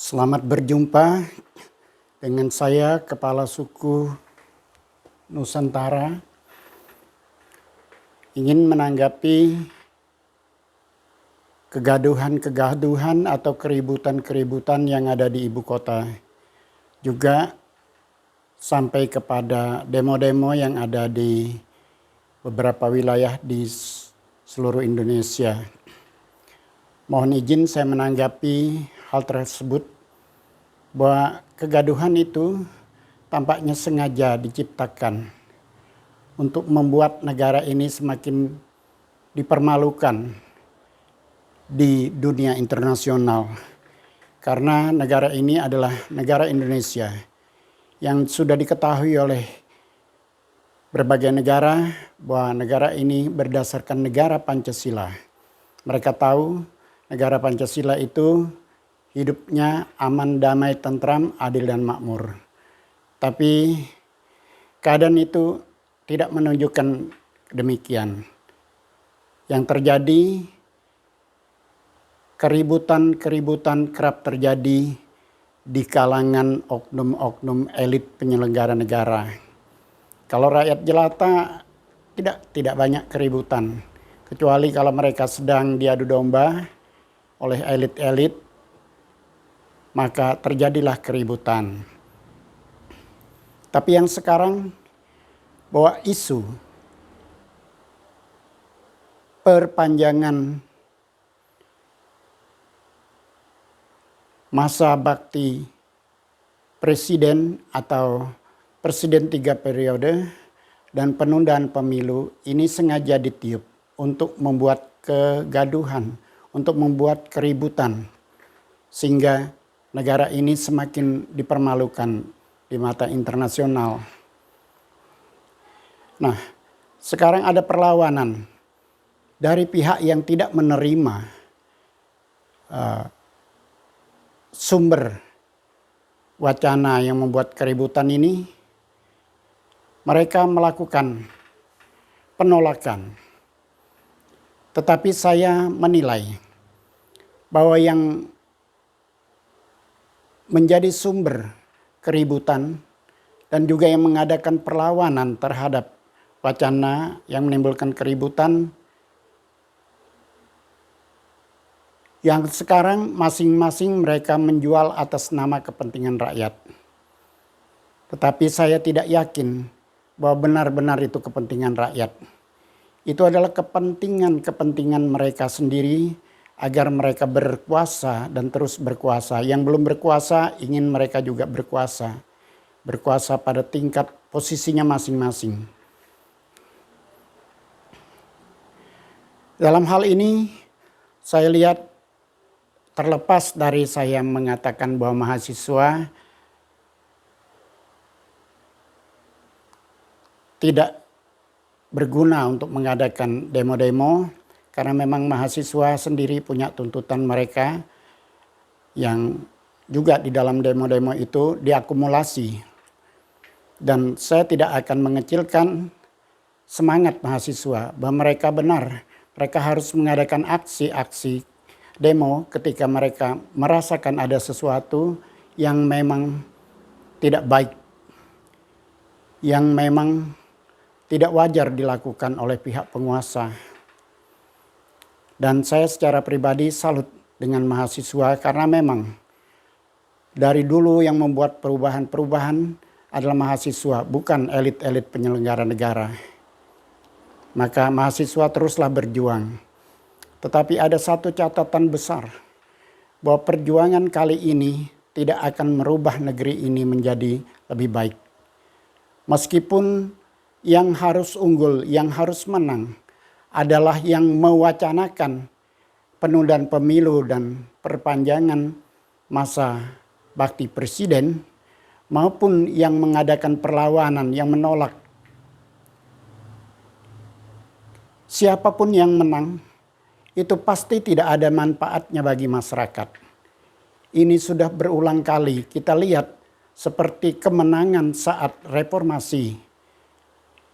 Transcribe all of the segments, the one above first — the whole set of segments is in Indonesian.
Selamat berjumpa dengan saya, Kepala Suku Nusantara. Ingin menanggapi kegaduhan-kegaduhan atau keributan-keributan yang ada di ibu kota. Juga sampai kepada demo-demo yang ada di beberapa wilayah di seluruh Indonesia. Mohon izin saya menanggapi hal tersebut, bahwa kegaduhan itu tampaknya sengaja diciptakan untuk membuat negara ini semakin dipermalukan di dunia internasional. Karena negara ini adalah negara Indonesia yang sudah diketahui oleh berbagai negara bahwa negara ini berdasarkan negara Pancasila. Mereka tahu negara Pancasila itu hidupnya aman, damai, tentram, adil, dan makmur. Tapi keadaan itu tidak menunjukkan demikian. Yang terjadi, keributan-keributan kerap terjadi di kalangan oknum-oknum elit penyelenggara negara. Kalau rakyat jelata tidak banyak keributan, kecuali kalau mereka sedang diadu domba oleh elit-elit, maka terjadilah keributan. Tapi yang sekarang, bahwa isu perpanjangan masa bakti presiden atau presiden 3 periode dan penundaan pemilu ini sengaja ditiup untuk membuat kegaduhan, untuk membuat keributan, sehingga negara ini semakin dipermalukan di mata internasional. Nah, sekarang ada perlawanan dari pihak yang tidak menerima sumber wacana yang membuat keributan ini. Mereka melakukan penolakan. Tetapi saya menilai bahwa yang menjadi sumber keributan dan juga yang mengadakan perlawanan terhadap wacana yang menimbulkan keributan, yang sekarang masing-masing mereka menjual atas nama kepentingan rakyat. Tetapi saya tidak yakin bahwa benar-benar itu kepentingan rakyat. Itu adalah kepentingan mereka sendiri agar mereka berkuasa dan terus berkuasa. Yang belum berkuasa ingin mereka juga berkuasa. Berkuasa pada tingkat posisinya masing-masing. Dalam hal ini saya lihat, terlepas dari saya mengatakan bahwa mahasiswa tidak berguna untuk mengadakan demo-demo, karena memang mahasiswa sendiri punya tuntutan mereka yang juga di dalam demo-demo itu diakumulasi. Dan saya tidak akan mengecilkan semangat mahasiswa bahwa mereka benar, mereka harus mengadakan aksi-aksi demo ketika mereka merasakan ada sesuatu yang memang tidak baik, yang memang tidak wajar dilakukan oleh pihak penguasa. Dan saya secara pribadi salut dengan mahasiswa karena memang dari dulu yang membuat perubahan-perubahan adalah mahasiswa, bukan elit-elit penyelenggara negara. Maka mahasiswa teruslah berjuang. Tetapi ada satu catatan besar, bahwa perjuangan kali ini tidak akan merubah negeri ini menjadi lebih baik. Meskipun yang harus unggul, yang harus menang adalah yang mewacanakan penundaan pemilu dan perpanjangan masa bakti presiden, maupun yang mengadakan perlawanan, yang menolak. Siapapun yang menang, itu pasti tidak ada manfaatnya bagi masyarakat. Ini sudah berulang kali kita lihat, seperti kemenangan saat reformasi.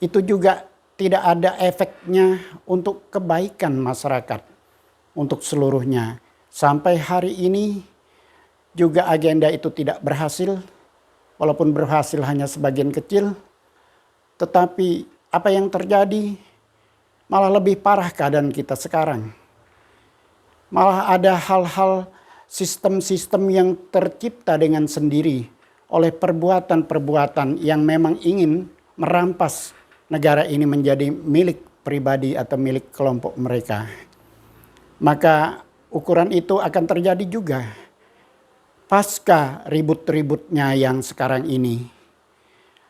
Itu juga tidak ada efeknya untuk kebaikan masyarakat, untuk seluruhnya. Sampai hari ini juga agenda itu tidak berhasil, walaupun berhasil hanya sebagian kecil. Tetapi apa yang terjadi malah lebih parah keadaan kita sekarang. Malah ada hal-hal sistem-sistem yang tercipta dengan sendiri oleh perbuatan-perbuatan yang memang ingin merampas negara ini menjadi milik pribadi atau milik kelompok mereka. Maka ukuran itu akan terjadi juga pasca ribut-ributnya yang sekarang ini.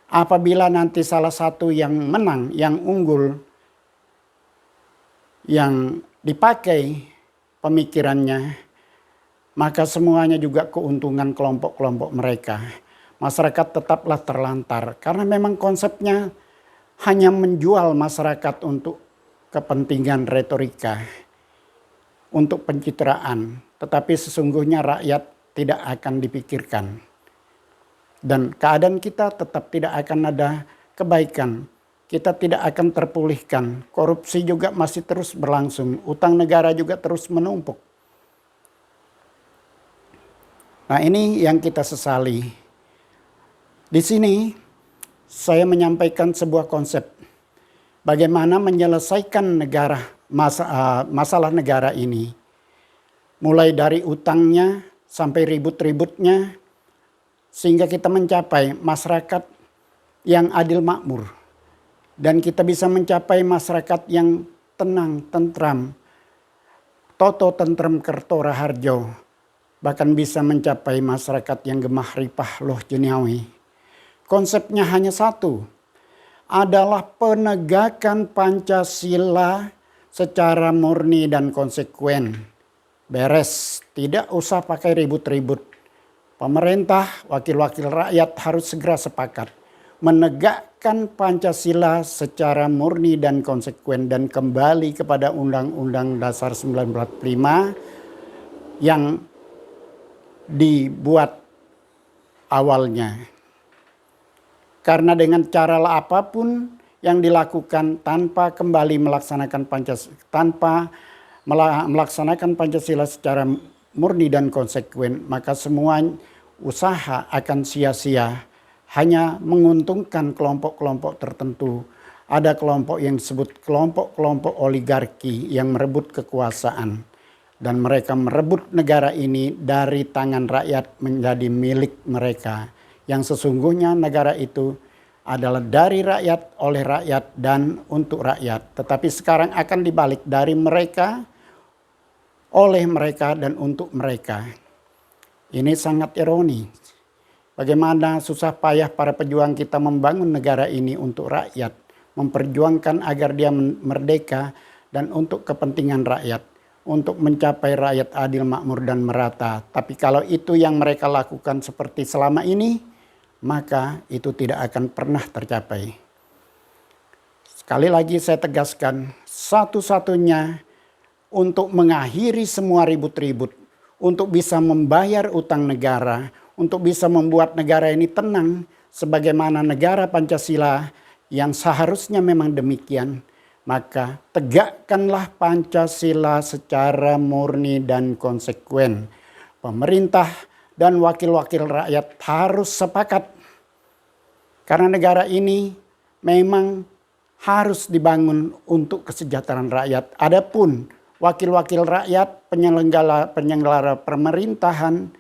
Apabila nanti salah satu yang menang, yang unggul, yang dipakai pemikirannya, maka semuanya juga keuntungan kelompok-kelompok mereka. Masyarakat tetaplah terlantar karena memang konsepnya hanya menjual masyarakat untuk kepentingan retorika, untuk pencitraan, tetapi sesungguhnya rakyat tidak akan dipikirkan. Dan keadaan kita tetap tidak akan ada kebaikan. Kita tidak akan terpulihkan. Korupsi juga masih terus berlangsung. Utang negara juga terus menumpuk. Nah, ini yang kita sesali. Di sini saya menyampaikan sebuah konsep. Bagaimana menyelesaikan masalah negara ini. Mulai dari utangnya sampai ribut-ributnya. Sehingga kita mencapai masyarakat yang adil makmur. Dan kita bisa mencapai masyarakat yang tenang, tentram. Toto tentrem kertora harjo. Bahkan bisa mencapai masyarakat yang gemah ripah loh jeniawi. Konsepnya hanya satu. Adalah penegakan Pancasila secara murni dan konsekuen. Beres, tidak usah pakai ribut-ribut. Pemerintah, wakil-wakil rakyat harus segera sepakat. Menegakkan Pancasila secara murni dan konsekuen dan kembali kepada Undang-Undang Dasar 1945 yang dibuat awalnya. Karena dengan cara apapun yang dilakukan tanpa kembali melaksanakan Pancasila secara murni dan konsekuen, maka semua usaha akan sia-sia, hanya menguntungkan kelompok-kelompok tertentu. Ada kelompok yang disebut kelompok-kelompok oligarki yang merebut kekuasaan. Dan mereka merebut negara ini dari tangan rakyat menjadi milik mereka. Yang sesungguhnya negara itu adalah dari rakyat, oleh rakyat, dan untuk rakyat. Tetapi sekarang akan dibalik dari mereka, oleh mereka, dan untuk mereka. Ini sangat ironi. Bagaimana susah payah para pejuang kita membangun negara ini untuk rakyat. Memperjuangkan agar dia merdeka dan untuk kepentingan rakyat. Untuk mencapai rakyat adil, makmur, dan merata. Tapi kalau itu yang mereka lakukan seperti selama ini, maka itu tidak akan pernah tercapai. Sekali lagi saya tegaskan, satu-satunya untuk mengakhiri semua ribut-ribut, untuk bisa membayar utang negara, untuk bisa membuat negara ini tenang, sebagaimana negara Pancasila yang seharusnya memang demikian, maka tegakkanlah Pancasila secara murni dan konsekuen. Pemerintah dan wakil-wakil rakyat harus sepakat. Karena negara ini memang harus dibangun untuk kesejahteraan rakyat. Adapun wakil-wakil rakyat, penyelenggara pemerintahan,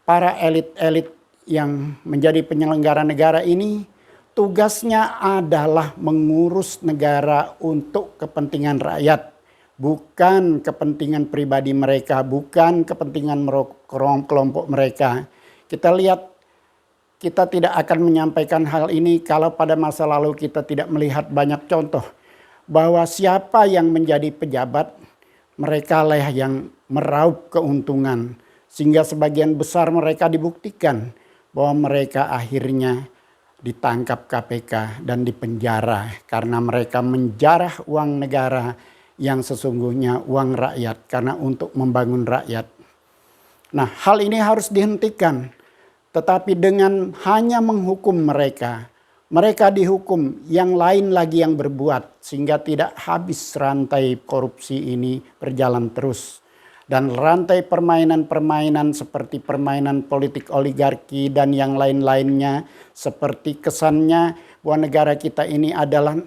para elit-elit yang menjadi penyelenggara negara ini, tugasnya adalah mengurus negara untuk kepentingan rakyat. Bukan kepentingan pribadi mereka, bukan kepentingan kelompok mereka. Kita lihat, kita tidak akan menyampaikan hal ini kalau pada masa lalu kita tidak melihat banyak contoh. Bahwa siapa yang menjadi pejabat, mereka lah yang meraup keuntungan. Sehingga sebagian besar mereka dibuktikan bahwa mereka akhirnya ditangkap KPK dan dipenjara karena mereka menjarah uang negara yang sesungguhnya uang rakyat karena untuk membangun rakyat. Nah, hal ini harus dihentikan. Tetapi dengan hanya menghukum mereka, mereka dihukum, yang lain lagi yang berbuat sehingga tidak habis rantai korupsi ini berjalan terus. Dan rantai permainan-permainan seperti permainan politik oligarki dan yang lain-lainnya, seperti kesannya bahwa negara kita ini adalah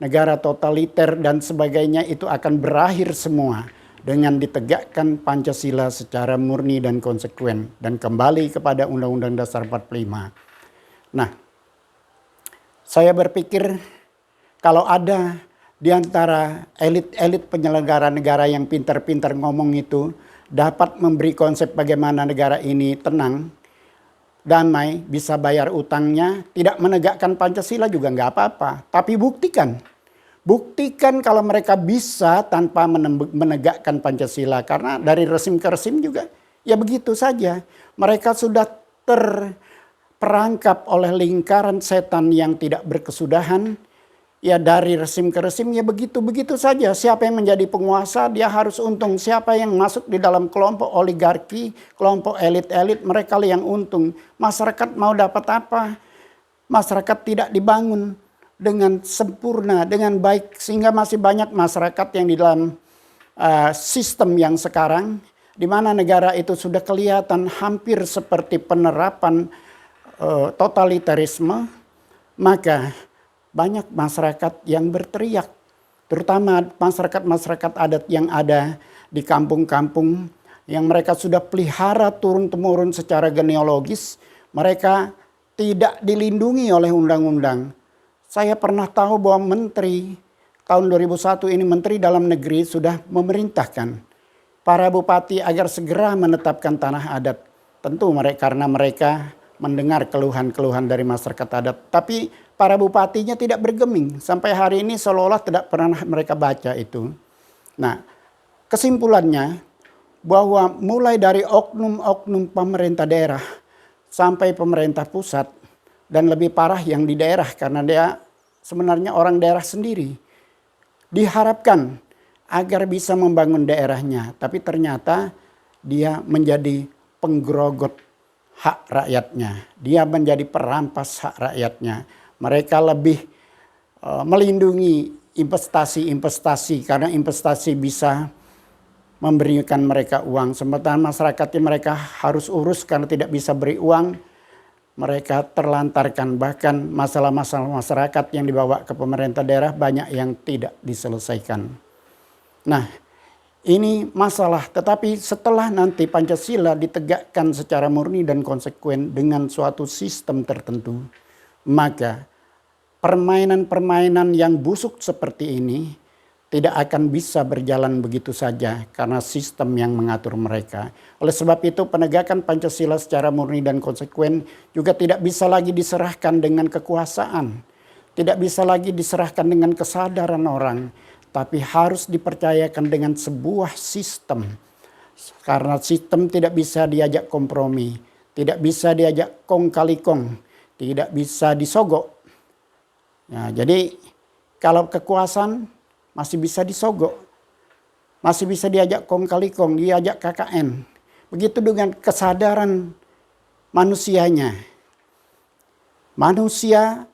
negara totaliter dan sebagainya, itu akan berakhir semua dengan ditegakkan Pancasila secara murni dan konsekuen dan kembali kepada Undang-Undang Dasar 45. Nah, saya berpikir kalau ada di antara elit-elit penyelenggara negara yang pintar-pintar ngomong itu dapat memberi konsep bagaimana negara ini tenang, damai, bisa bayar utangnya, tidak menegakkan Pancasila juga nggak apa-apa. Tapi buktikan. Buktikan kalau mereka bisa tanpa menegakkan Pancasila. Karena dari resim ke resim juga ya begitu saja. Mereka sudah terperangkap oleh lingkaran setan yang tidak berkesudahan. Ya dari resim ke resim ya begitu-begitu saja. Siapa yang menjadi penguasa dia harus untung. Siapa yang masuk di dalam kelompok oligarki, kelompok elit-elit, mereka yang untung. Masyarakat mau dapat apa? Masyarakat tidak dibangun dengan sempurna, dengan baik. Sehingga masih banyak masyarakat yang di dalam sistem yang sekarang, di mana negara itu sudah kelihatan hampir seperti penerapan totalitarisme, maka banyak masyarakat yang berteriak, terutama masyarakat-masyarakat adat yang ada di kampung-kampung yang mereka sudah pelihara turun-temurun secara genealogis, mereka tidak dilindungi oleh undang-undang. Saya pernah tahu bahwa menteri tahun 2001 ini, Menteri Dalam Negeri sudah memerintahkan para bupati agar segera menetapkan tanah adat. Tentu karena mereka mendengar keluhan-keluhan dari masyarakat adat. Tapi para bupatinya tidak bergeming. Sampai hari ini seolah-olah tidak pernah mereka baca itu. Nah, kesimpulannya bahwa mulai dari oknum-oknum pemerintah daerah sampai pemerintah pusat, dan lebih parah yang di daerah karena dia sebenarnya orang daerah sendiri, diharapkan agar bisa membangun daerahnya. Tapi ternyata dia menjadi penggerogot hak rakyatnya. Dia menjadi perampas hak rakyatnya. Mereka lebih melindungi investasi-investasi karena investasi bisa memberikan mereka uang. Sementara masyarakatnya mereka harus urus karena tidak bisa beri uang. Mereka terlantarkan, bahkan masalah-masalah masyarakat yang dibawa ke pemerintah daerah banyak yang tidak diselesaikan. Nah, ini masalah, tetapi setelah nanti Pancasila ditegakkan secara murni dan konsekuen dengan suatu sistem tertentu, maka permainan-permainan yang busuk seperti ini tidak akan bisa berjalan begitu saja karena sistem yang mengatur mereka. Oleh sebab itu penegakan Pancasila secara murni dan konsekuen juga tidak bisa lagi diserahkan dengan kekuasaan, tidak bisa lagi diserahkan dengan kesadaran orang, tapi harus dipercayakan dengan sebuah sistem. Karena sistem tidak bisa diajak kompromi, tidak bisa diajak kong kali kong, tidak bisa disogok. Nah, jadi kalau kekuasaan masih bisa disogok, masih bisa diajak kong kali kong, diajak KKN. Begitu dengan kesadaran manusianya. Manusia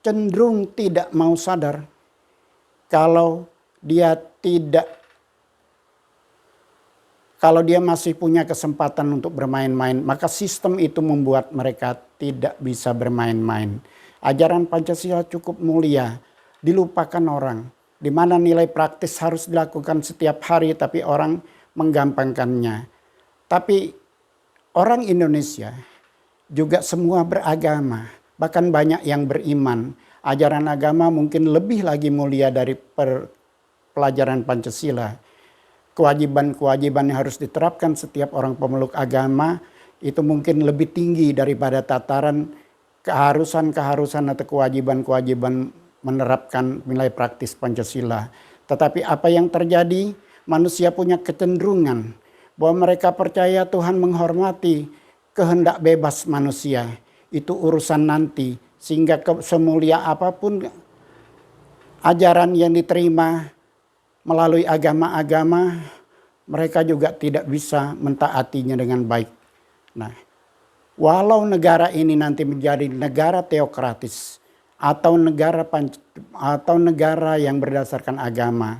cenderung tidak mau sadar kalau dia masih punya kesempatan untuk bermain-main, maka sistem itu membuat mereka tidak bisa bermain-main. Ajaran Pancasila cukup mulia, dilupakan orang, di mana nilai praktis harus dilakukan setiap hari, tapi orang menggampangkannya. Tapi orang Indonesia juga semua beragama, bahkan banyak yang beriman. Ajaran agama mungkin lebih lagi mulia dari pelajaran Pancasila. Kewajiban-kewajiban yang harus diterapkan setiap orang pemeluk agama itu mungkin lebih tinggi daripada tataran keharusan-keharusan atau kewajiban-kewajiban menerapkan nilai praktis Pancasila. Tetapi apa yang terjadi? Manusia punya kecenderungan bahwa mereka percaya Tuhan menghormati kehendak bebas manusia. Itu urusan nanti. Sehingga semulia apapun ajaran yang diterima melalui agama-agama, mereka juga tidak bisa mentaatinya dengan baik. Nah, walau negara ini nanti menjadi negara teokratis atau negara yang berdasarkan agama,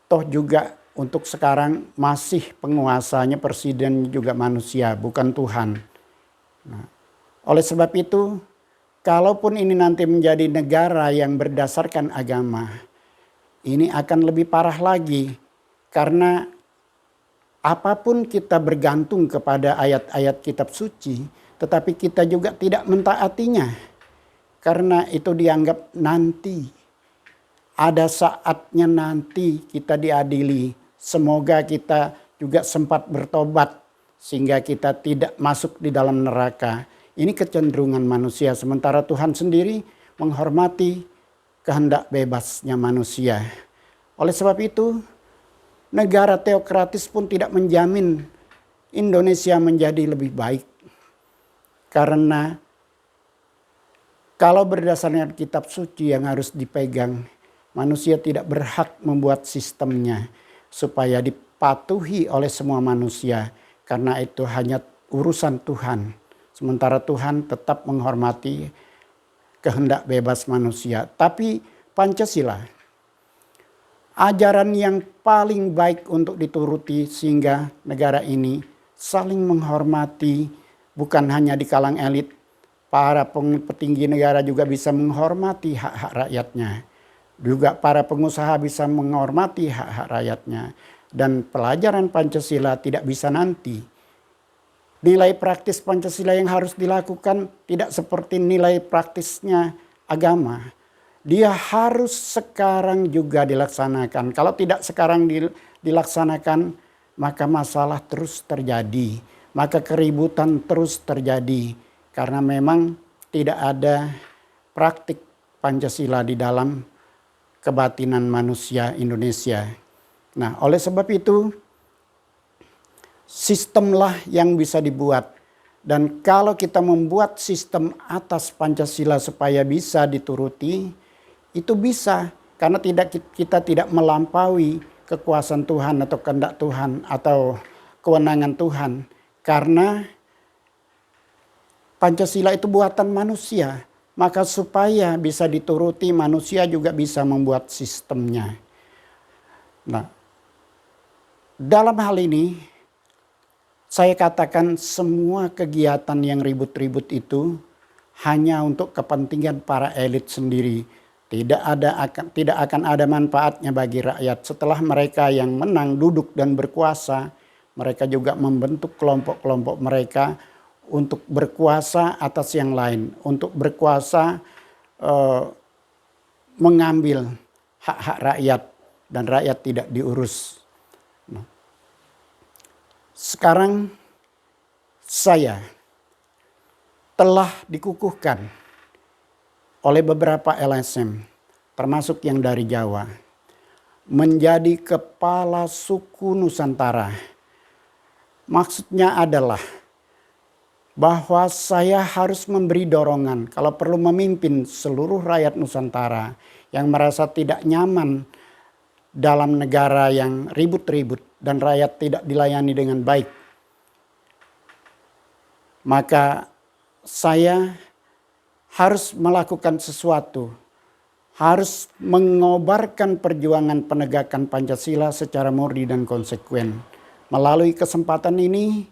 toh juga untuk sekarang masih penguasanya presiden juga manusia, bukan Tuhan. Nah, oleh sebab itu, kalaupun ini nanti menjadi negara yang berdasarkan agama, ini akan lebih parah lagi. Karena apapun kita bergantung kepada ayat-ayat kitab suci, tetapi kita juga tidak mentaatinya. Karena itu dianggap nanti. Ada saatnya nanti kita diadili. Semoga kita juga sempat bertobat sehingga kita tidak masuk di dalam neraka. Ini kecenderungan manusia, sementara Tuhan sendiri menghormati kehendak bebasnya manusia. Oleh sebab itu, negara teokratis pun tidak menjamin Indonesia menjadi lebih baik. Karena kalau berdasarkan kitab suci yang harus dipegang, manusia tidak berhak membuat sistemnya supaya dipatuhi oleh semua manusia. Karena itu hanya urusan Tuhan. Sementara Tuhan tetap menghormati kehendak bebas manusia. Tapi Pancasila, ajaran yang paling baik untuk dituruti sehingga negara ini saling menghormati, bukan hanya di kalangan elit, para petinggi negara juga bisa menghormati hak-hak rakyatnya. Juga para pengusaha bisa menghormati hak-hak rakyatnya. Dan pelajaran Pancasila tidak bisa nanti. Nilai praktis Pancasila yang harus dilakukan tidak seperti nilai praktisnya agama. Dia harus sekarang juga dilaksanakan. Kalau tidak sekarang dilaksanakan, maka masalah terus terjadi. Maka keributan terus terjadi. Karena memang tidak ada praktik Pancasila di dalam kebatinan manusia Indonesia. Nah, oleh sebab itu, sistemlah yang bisa dibuat. Dan kalau kita membuat sistem atas Pancasila supaya bisa dituruti, itu bisa. Karena kita tidak melampaui kekuasaan Tuhan atau kehendak Tuhan atau kewenangan Tuhan. Karena Pancasila itu buatan manusia. Maka supaya bisa dituruti, manusia juga bisa membuat sistemnya. Nah, dalam hal ini, saya katakan semua kegiatan yang ribut-ribut itu hanya untuk kepentingan para elit sendiri. Tidak akan ada manfaatnya bagi rakyat. Setelah mereka yang menang duduk dan berkuasa, mereka juga membentuk kelompok-kelompok mereka untuk berkuasa atas yang lain. Untuk berkuasa mengambil hak-hak rakyat dan rakyat tidak diurus. Sekarang saya telah dikukuhkan oleh beberapa LSM, termasuk yang dari Jawa, menjadi kepala suku Nusantara. Maksudnya adalah bahwa saya harus memberi dorongan kalau perlu memimpin seluruh rakyat Nusantara yang merasa tidak nyaman dalam negara yang ribut-ribut dan rakyat tidak dilayani dengan baik. Maka saya harus melakukan sesuatu. Harus mengobarkan perjuangan penegakan Pancasila secara murni dan konsekuen. Melalui kesempatan ini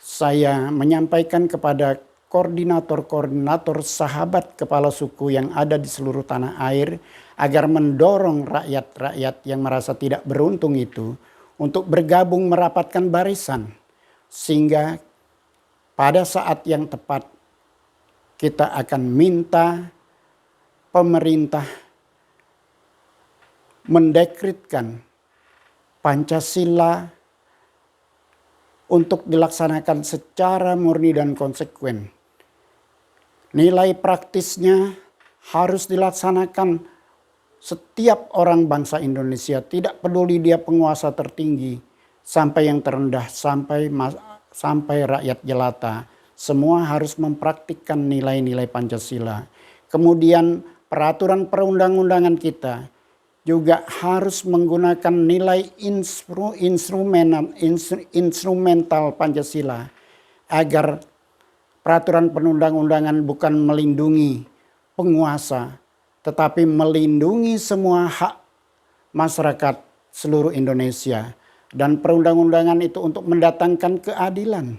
saya menyampaikan kepada koordinator-koordinator sahabat kepala suku yang ada di seluruh tanah air agar mendorong rakyat-rakyat yang merasa tidak beruntung itu untuk bergabung merapatkan barisan sehingga pada saat yang tepat kita akan minta pemerintah mendekretkan Pancasila untuk dilaksanakan secara murni dan konsekuen. Nilai praktisnya harus dilaksanakan setiap orang bangsa Indonesia, tidak peduli dia penguasa tertinggi sampai yang terendah, sampai rakyat jelata. Semua harus mempraktikkan nilai-nilai Pancasila. Kemudian peraturan perundang-undangan kita juga harus menggunakan nilai instrumental Pancasila agar peraturan perundang-undangan bukan melindungi penguasa tetapi melindungi semua hak masyarakat seluruh Indonesia. Dan perundang-undangan itu untuk mendatangkan keadilan,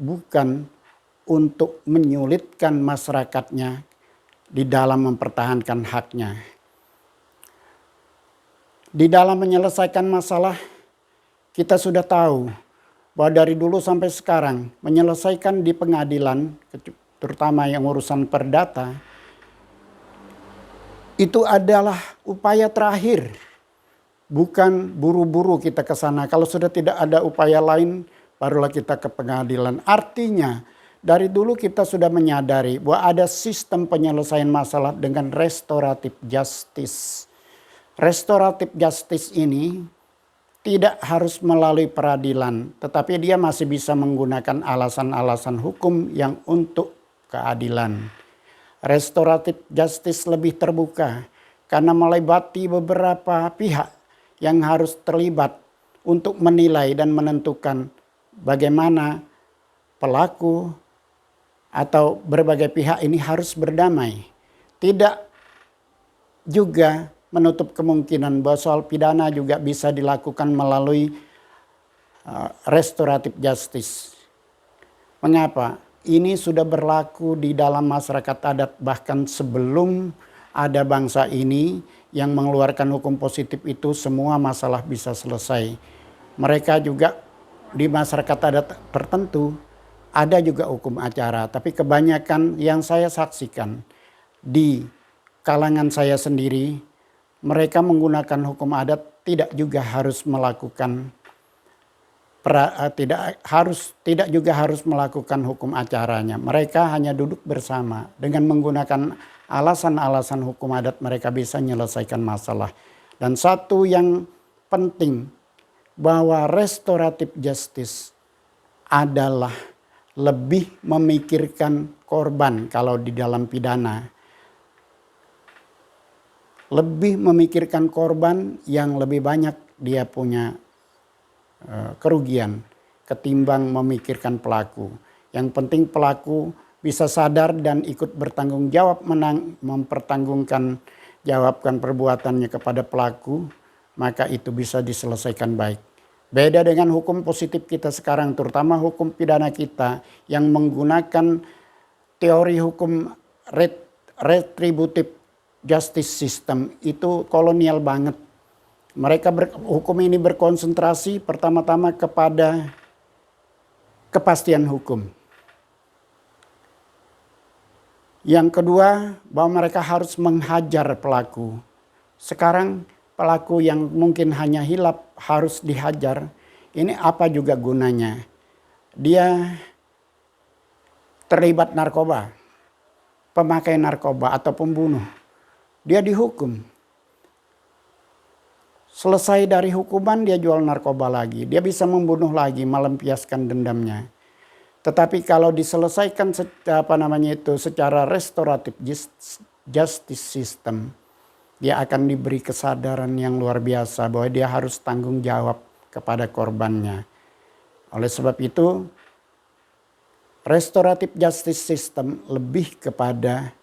bukan untuk menyulitkan masyarakatnya di dalam mempertahankan haknya. Di dalam menyelesaikan masalah, kita sudah tahu bahwa dari dulu sampai sekarang menyelesaikan di pengadilan, terutama yang urusan perdata, itu adalah upaya terakhir. Bukan buru-buru kita ke sana. Kalau sudah tidak ada upaya lain, barulah kita ke pengadilan. Artinya, dari dulu kita sudah menyadari bahwa ada sistem penyelesaian masalah dengan restoratif justice. Restoratif justice ini tidak harus melalui peradilan, tetapi dia masih bisa menggunakan alasan-alasan hukum yang untuk keadilan. Restoratif justice lebih terbuka karena melibatkan beberapa pihak yang harus terlibat untuk menilai dan menentukan bagaimana pelaku atau berbagai pihak ini harus berdamai. Tidak juga menutup kemungkinan bahwa soal pidana juga bisa dilakukan melalui restoratif justice. Mengapa? Ini sudah berlaku di dalam masyarakat adat bahkan sebelum ada bangsa ini yang mengeluarkan hukum positif itu, semua masalah bisa selesai. Mereka juga di masyarakat adat tertentu ada juga hukum acara, tapi kebanyakan yang saya saksikan di kalangan saya sendiri, mereka menggunakan hukum adat tidak juga harus melakukan tidak juga harus melakukan hukum acaranya. Mereka hanya duduk bersama dengan menggunakan alasan-alasan hukum adat, mereka bisa menyelesaikan masalah. Dan satu yang penting bahwa restoratif justice adalah lebih memikirkan korban kalau di dalam pidana. Lebih memikirkan korban yang lebih banyak dia punya kerugian ketimbang memikirkan pelaku. Yang penting pelaku bisa sadar dan ikut bertanggung jawab, mempertanggungjawabkan perbuatannya kepada pelaku, maka itu bisa diselesaikan baik. Beda dengan hukum positif kita sekarang, terutama hukum pidana kita yang menggunakan teori hukum retributive justice system, itu kolonial banget. Mereka hukum ini berkonsentrasi pertama-tama kepada kepastian hukum. Yang kedua, bahwa mereka harus menghajar pelaku. Sekarang pelaku yang mungkin hanya hilap harus dihajar. Ini apa juga gunanya? Dia terlibat narkoba, pemakai narkoba atau pembunuh. Dia dihukum. Selesai dari hukuman dia jual narkoba lagi. Dia bisa membunuh lagi, melampiaskan dendamnya. Tetapi kalau diselesaikan secara restoratif justice system, dia akan diberi kesadaran yang luar biasa bahwa dia harus tanggung jawab kepada korbannya. Oleh sebab itu, restoratif justice system lebih kepada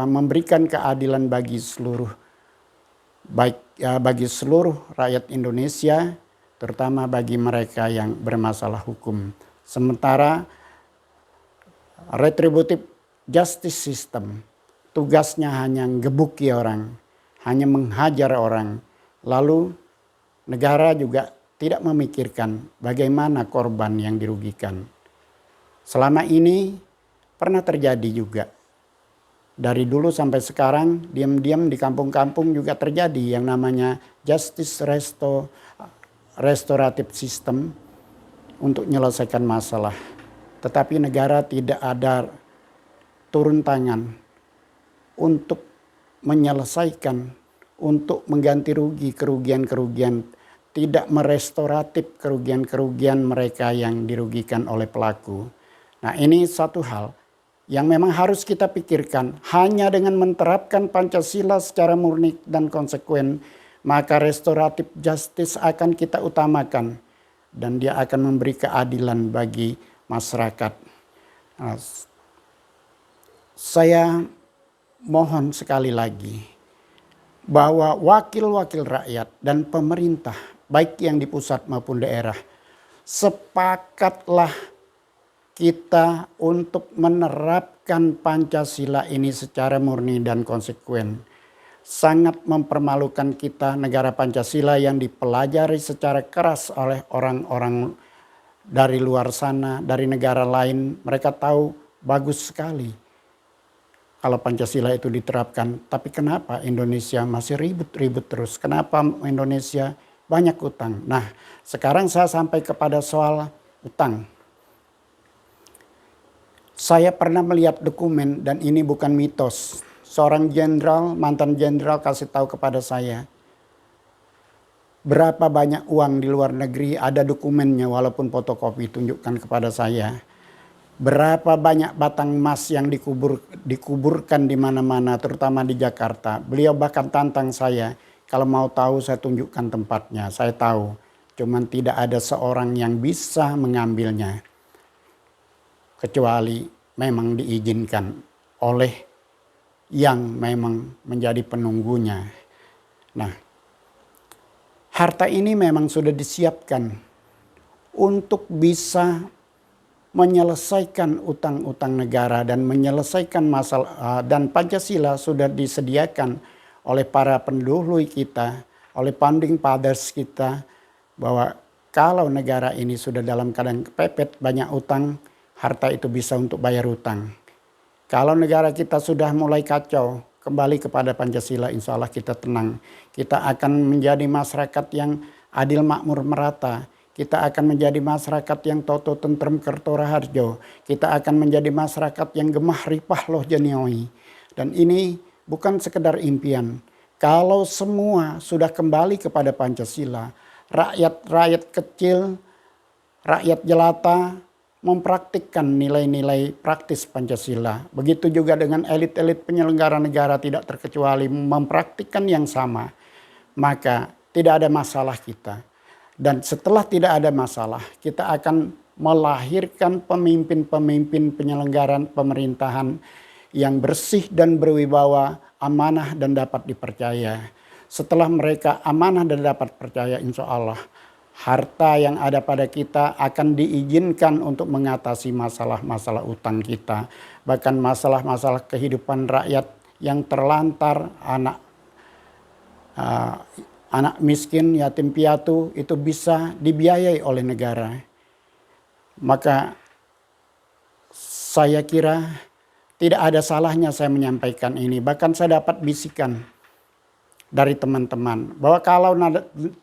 memberikan keadilan bagi seluruh rakyat Indonesia, terutama bagi mereka yang bermasalah hukum. Sementara retributive justice system tugasnya hanya ngebuki orang, hanya menghajar orang. Lalu negara juga tidak memikirkan bagaimana korban yang dirugikan. Selama ini pernah terjadi juga. Dari dulu sampai sekarang diam-diam di kampung-kampung juga terjadi yang namanya justice restoratif system untuk menyelesaikan masalah. Tetapi negara tidak ada turun tangan untuk menyelesaikan, untuk mengganti rugi kerugian-kerugian, tidak merestoratif kerugian-kerugian mereka yang dirugikan oleh pelaku. Nah, ini satu hal yang memang harus kita pikirkan. Hanya dengan menerapkan Pancasila secara murni dan konsekuen, maka restoratif justice akan kita utamakan. Dan dia akan memberi keadilan bagi masyarakat. Nah, saya mohon sekali lagi, bahwa wakil-wakil rakyat dan pemerintah, baik yang di pusat maupun daerah, sepakatlah kita untuk menerapkan Pancasila ini secara murni dan konsekuen. Sangat mempermalukan kita negara Pancasila yang dipelajari secara keras oleh orang-orang dari luar sana, dari negara lain. Mereka tahu bagus sekali kalau Pancasila itu diterapkan. Tapi kenapa Indonesia masih ribut-ribut terus? Kenapa Indonesia banyak utang? Nah, sekarang saya sampai kepada soal utang. Saya pernah melihat dokumen dan ini bukan mitos. Seorang jenderal, mantan jenderal kasih tahu kepada saya berapa banyak uang di luar negeri, ada dokumennya walaupun fotokopi, tunjukkan kepada saya. Berapa banyak batang emas yang dikuburkan di mana-mana, terutama di Jakarta. Beliau bahkan tantang saya, kalau mau tahu saya tunjukkan tempatnya. Saya tahu, cuman tidak ada seorang yang bisa mengambilnya. Kecuali memang diizinkan oleh yang memang menjadi penunggunya. Nah, harta ini memang sudah disiapkan untuk bisa menyelesaikan utang-utang negara dan menyelesaikan masalah, dan Pancasila sudah disediakan oleh para pendahulu kita, oleh founding fathers kita, bahwa kalau negara ini sudah dalam keadaan kepepet banyak utang, harta itu bisa untuk bayar utang. Kalau negara kita sudah mulai kacau, kembali kepada Pancasila, insya Allah kita tenang. Kita akan menjadi masyarakat yang adil, makmur, merata. Kita akan menjadi masyarakat yang toto tentrem kertora harjo. Kita akan menjadi masyarakat yang gemah ripah loh jenioi. Dan ini bukan sekedar impian. Kalau semua sudah kembali kepada Pancasila, rakyat kecil, rakyat jelata, mempraktikkan nilai-nilai praktis Pancasila. Begitu juga dengan elit-elit penyelenggara negara tidak terkecuali mempraktikkan yang sama. Maka tidak ada masalah kita. Dan setelah tidak ada masalah, kita akan melahirkan pemimpin-pemimpin penyelenggaraan pemerintahan yang bersih dan berwibawa, amanah dan dapat dipercaya. Setelah mereka amanah dan dapat percaya, insya Allah harta yang ada pada kita akan diizinkan untuk mengatasi masalah-masalah utang kita. Bahkan masalah-masalah kehidupan rakyat yang terlantar, anak miskin, yatim piatu, itu bisa dibiayai oleh negara. Maka saya kira tidak ada salahnya saya menyampaikan ini. Bahkan saya dapat bisikan dari teman-teman bahwa kalau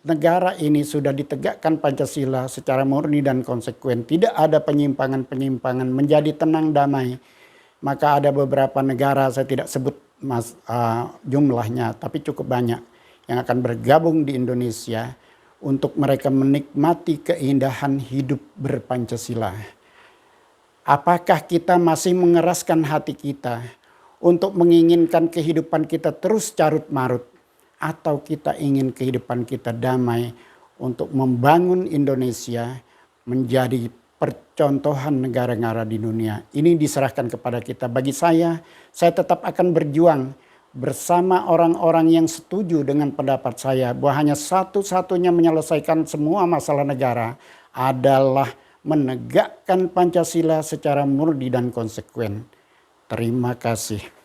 negara ini sudah ditegakkan Pancasila secara murni dan konsekuen, tidak ada penyimpangan-penyimpangan, menjadi tenang damai, maka ada beberapa negara, saya tidak sebut jumlahnya, tapi cukup banyak yang akan bergabung di Indonesia untuk mereka menikmati keindahan hidup berpancasila. Apakah kita masih mengeraskan hati kita untuk menginginkan kehidupan kita terus carut marut? Atau kita ingin kehidupan kita damai untuk membangun Indonesia menjadi percontohan negara-negara di dunia. Ini diserahkan kepada kita. Bagi saya tetap akan berjuang bersama orang-orang yang setuju dengan pendapat saya bahwa hanya satu-satunya menyelesaikan semua masalah negara adalah menegakkan Pancasila secara murni dan konsekuen. Terima kasih.